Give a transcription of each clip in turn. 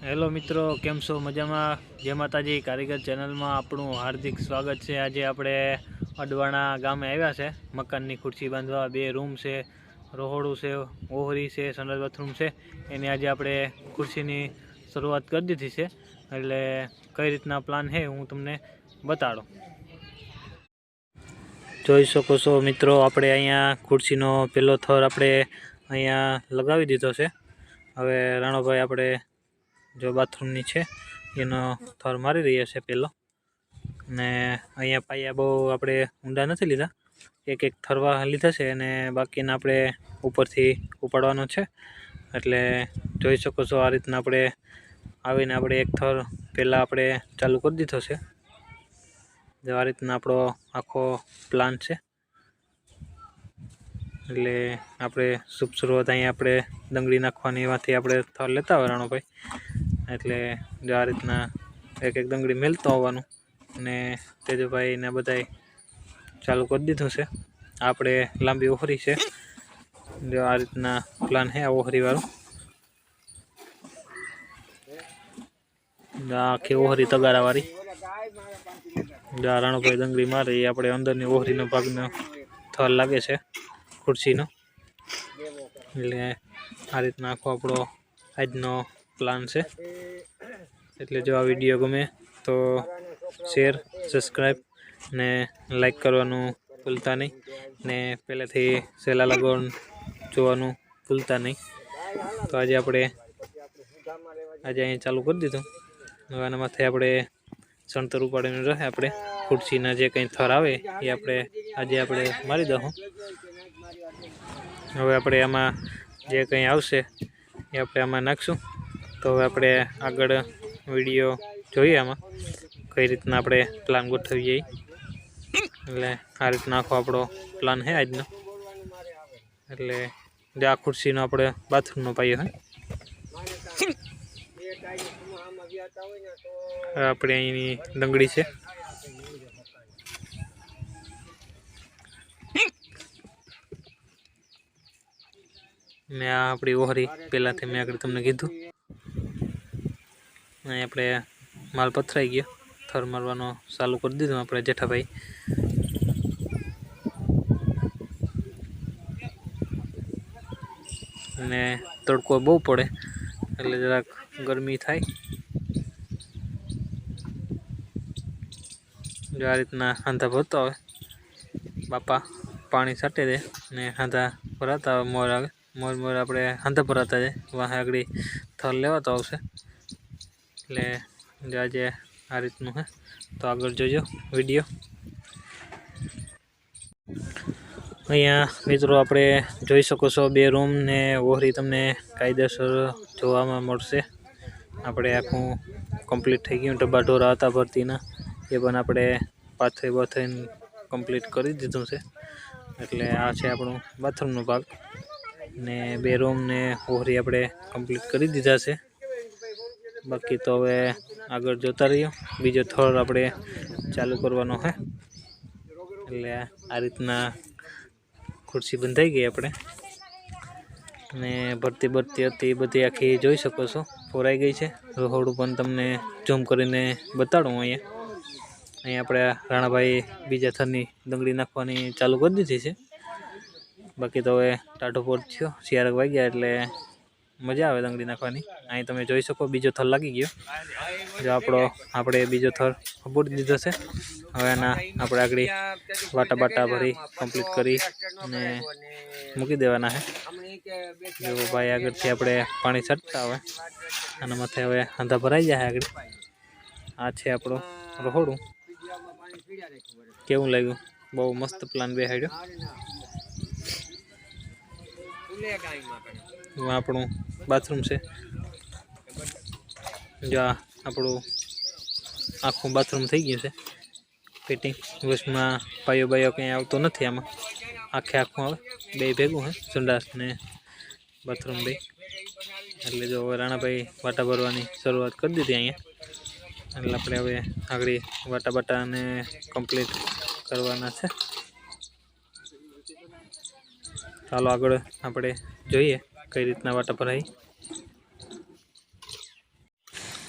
Hello મિત્રો, કેમ છો? મજામાં? જય માતાજી. કારીગર ચેનલમાં આપણું હાર્દિક સ્વાગત છે। આજે આપણે અડવાણા ગામે આવ્યા છે। મકાનની ખુરશી બાંધવા 2 રૂમ છે, રહોડું છે, ઓહરી છે, સંડાસ બાથરૂમ છે। એની આજે આપણે ખુરશીની શરૂઆત કરી દીધી છે। એટલે કઈ રીતના પ્લાન છે હું તમને બતાડું। જોઈ શકો છો મિત્રો, આપણે અહીંયા ખુરશીનો પહેલો થર આપણે અહીંયા લગાવી દીધો છે। હવે રાણોભાઈ આપણે जो बाथरूमनी है एनो थर मारी रही है पेलो ने अहींया पाया बहु आपणे ऊंडा नथी लीधा, एक एक थरवा लीधा छे अने बाकीना आपणे उपरथी उपाडवानो छे। एटले जोई शको छो आ रीतना आपणे आवीने आपणे एक थर पहेला आपणे चालू करी दीधो छे। जो आ रीतना आपणो आखो प्लान छे। એટલે આપણે શુભ શરૂઆત અહીં આપણે ડંગળી નાખવાની એમાંથી આપણે થર લેતા હોય રાણોભાઈ। એટલે જો આ રીતના એક એક ડંગળી મેલતો હોવાનું ને તેજુભાઈ ને બધાય ચાલુ કરી દીધું છે। આપણે લાંબી ઓહરી છે, જો આ રીતના પ્લાન છે ઓહરી વાળું। આખી ઓહરી તગારા વાળી જો રાણોભાઈ ડંગળી મારે એ આપણે અંદરની ઓહરીનો ભાગનો થર લાગે છે ખુરશીનો। એટલે આ રીતના આખો આપણો આજનો प्लान से। એટલે જો આ વિડીયો ગમે તો શેર, સબસ્ક્રાઇબ ને લાઈક કરવાનું ભૂલતા નહીં ને પહેલેથી સેલા લગાવવાનું જોવાનું ભૂલતા નહીં। તો આજે અહીં ચાલુ કરી દીધું। હવે આના માથે આપણે સણતર ઉપાડીને રહે આપણે ખુરશીના જે કંઈ થર આવે એ આજે આપણે મારી દઉં। હવે આપણે આમાં જે કંઈ આવશે એ આપણે આમાં નાખશું। तो હવે આપણે આગળ વિડીયો જોઈએ આમાં કઈ રીતના આપણે પ્લાન ગોઠવીએ। એટલે આ રીતના આખો આપણો પ્લાન છે આજનો। એટલે જે આ ખુરશીનો આપણે બાથરૂમનો પાયો છે। આપણે અહીંની ડંગળી છે ને આ આપણી ઓહરી પહેલાંથી મેં આગળ તમને કીધું। અહીં આપણે માલ પથરાઈ ગયો, થર મારવાનો ચાલુ કરી દીધું આપણે જેઠાભાઈ। ને તડકો બહુ પડે એટલે જરાક ગરમી થાય। જો આ રીતના હાંધા ભરતા હોય બાપા, પાણી છાંટે દે ને હાંધા ભરાતા હોય, મોર આવે મોર આપણે હાંધા ભરાતા જાય વાહ આગળ થર લેવાતો આવશે। એટલે જો આજે આ રીતનું છે, તો આગળ જોજો વિડીયો। અહીંયા મિત્રો આપણે જોઈ શકો છો 2 રૂમ ને ઓહરી તમને કાયદેસર જોવામાં મળશે। આપણે આખું કમ્પ્લીટ થઈ ગયું, ડબ્બા ઢોરા હતા ભરતીના એ પણ આપણે પાથરી બાથરીને કમ્પ્લીટ કરી દીધું છે। એટલે આ છે આપણું બાથરૂમનો ભાગ ને 2 રૂમ ને ઓહરી આપણે કમ્પ્લીટ કરી દીધા છે। બાકી તો હવે આગળ જોતા રહીએ, બીજો થર આપણે ચાલુ કરવાનો છે। એટલે આ રીતના ખુરશી બંધાઈ ગઈ આપણે ને ભરતી હતી બધી આખી જોઈ શકો છો, પોરાઈ ગઈ છે। રહોડું પણ તમને ઝૂમ કરીને બતાડું। અહીંયા આપણે રાણાભાઈ બીજા થરની ડંગળી નાખવાની ચાલુ કરી દીધી છે। બાકી તો હવે ટાઢો પોર થયો, 4 વાગ્યા એટલે મજા આવે ડંગળી નાખવાની। અહીં તમે જોઈ શકો બીજો થર લાગી ગયો। જો આપણે બીજો થર ખબોડી દીધો છે। હવે એના આપણે આગળ વાટા બાટા ભરી કમ્પ્લીટ કરી અને મૂકી દેવાના છે। જો ભાઈ આગળથી આપણે પાણી છાંટતા હોય આના માથે હવે હાંધા ભરાઈ જાય આગળ। આ છે આપણું રહોડું। કેવું લાગ્યું? બહુ મસ્ત પ્લાન બેહાડ્યો। આપણું બાથરૂમ છે, જો આપણું આખું બાથરૂમ થઈ ગયું છે ફિટિંગ। વચમાં પાયો બાયો કંઈ આવતો નથી આમાં, આખું આવે 2 ભેગું છે, સંડાસ ને બાથરૂમ 2। એટલે જો હવે રાણાભાઈ વાટા ભરવાની શરૂઆત કરી દીધી અહીંયા। એટલે આપણે હવે આગળ વાટા બાટાને કમ્પ્લીટ કરવાના છે। ચાલો આગળ આપણે જોઈએ કઈ રીતના વાટા ભરાય।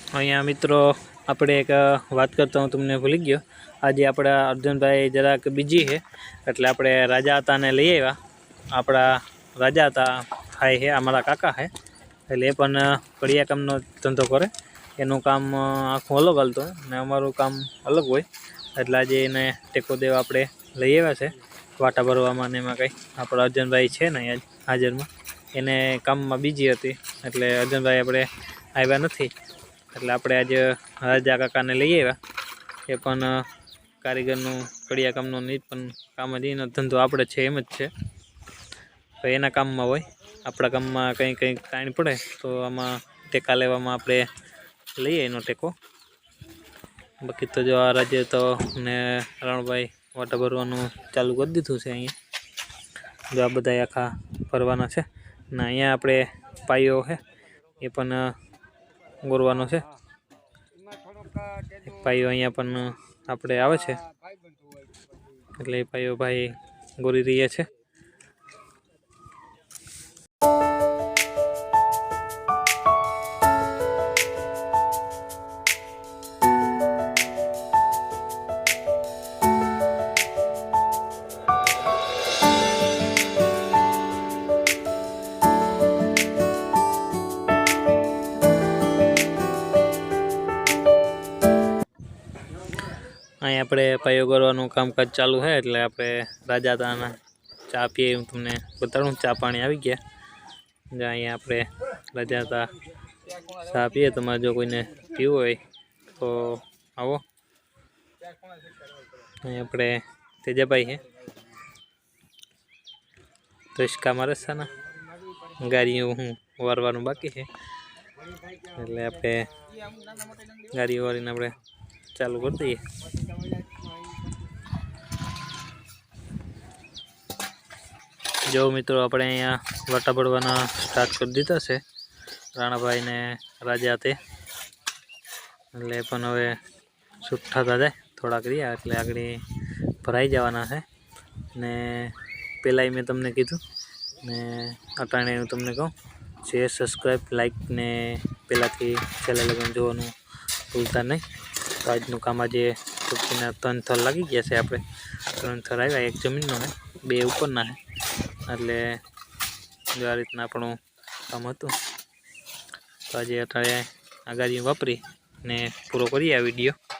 અહીંયા મિત્રો આપણે એક વાત કરતા હું તમને ભૂલી ગયો. આજે આપણા અર્જુનભાઈ જરાક બીજી છે, એટલે આપણે રાજા હતાને લઈ આવ્યા. આપણા રાજા હતા થાય છે, અમારા કાકા છે, એટલે એ પણ કડિયા કામનો ધંધો કરે. એનું કામ આખું અલગ હાલતું ને અમારું કામ અલગ હોય, એટલે આજે એને ટેકો દેવા આપણે લઈ આવ્યા છે. વાટા ભરવામાં ને એમાં કંઈ આપણા અર્જુનભાઈ છે ને અહીંયા હાજરમાં, એને કામમાં બીજી હતી, એટલે અર્જુનભાઈ આપણે આવ્યા નથી. એટલે આપણે આજે રાજા કાકાને લઈ આવ્યા. એ પણ કારીગરનું કડિયા કામનું નહીં પણ કામ જ એનો ધંધો આપણે છે એમ જ છે. તો એના કામમાં હોય, આપણા કામમાં કંઈ તાણ પડે તો આમાં ટેકા લેવામાં આપણે લઈએ એનો ટેકો. બાકી તો જો આ રાજ્ય તો ને રણભાઈ વાટા ભરવાનું ચાલુ કરી દીધું છે. અહીંયા જો આ બધા આખા ભરવાના છે ને અહીંયા આપણે પાયો છે એ પણ ગોરવાનો છે. પાયો અહીંયા પણ આપણે આવે છે, એટલે એ પાયો ભાઈ ગોરી રહ્યા છે. અહીં આપણે પાયો કરવાનું કામકાજ ચાલુ છે, એટલે આપણે રાજા તાના ચા પીએ હું તમને બતાડું. ચા પાણી આવી ગયા. અહીંયા આપણે રાજા તા ચા પીએ. તમારે જો કોઈને પીવું હોય તો આવો. અહીં આપણે તેજાભાઈ છે, તો ઇસકા મારે છે ને ગાડીઓ હું વારવાનું બાકી છે, એટલે આપણે ગાડીઓ વારીને આપણે ચાલુ કરી દઈએ. જો મિત્રો આપણે અહીંયા વાટા ભરવાના સ્ટાર્ટ કરી દીધા છે રાણાભાઈ ને રાજા તે, એટલે પણ હવે છૂટા થતા જાય થોડાક રહ્યા એટલે આગળ ભરાઈ જવાના છે. ને પહેલાંય મેં તમને કીધું ને અટાણે હું તમને કહું, શેર સબસ્ક્રાઈબ લાઈક ને પહેલાંથી છેલ્લે લગન જોવાનું ભૂલતા નહીં. તો આજનું કામ આજે ટૂંકીના 3 થર લાગી ગયા છે. આપણે 3 થર આવ્યા, એક જમીનનો છે, 2 ઉપરના છે. એટલે જો આ રીતના આપણું કામ હતું. તો આજે અત્યારે આ ગાડી વાપરી ને પૂરો કરીએ આ વિડીયો.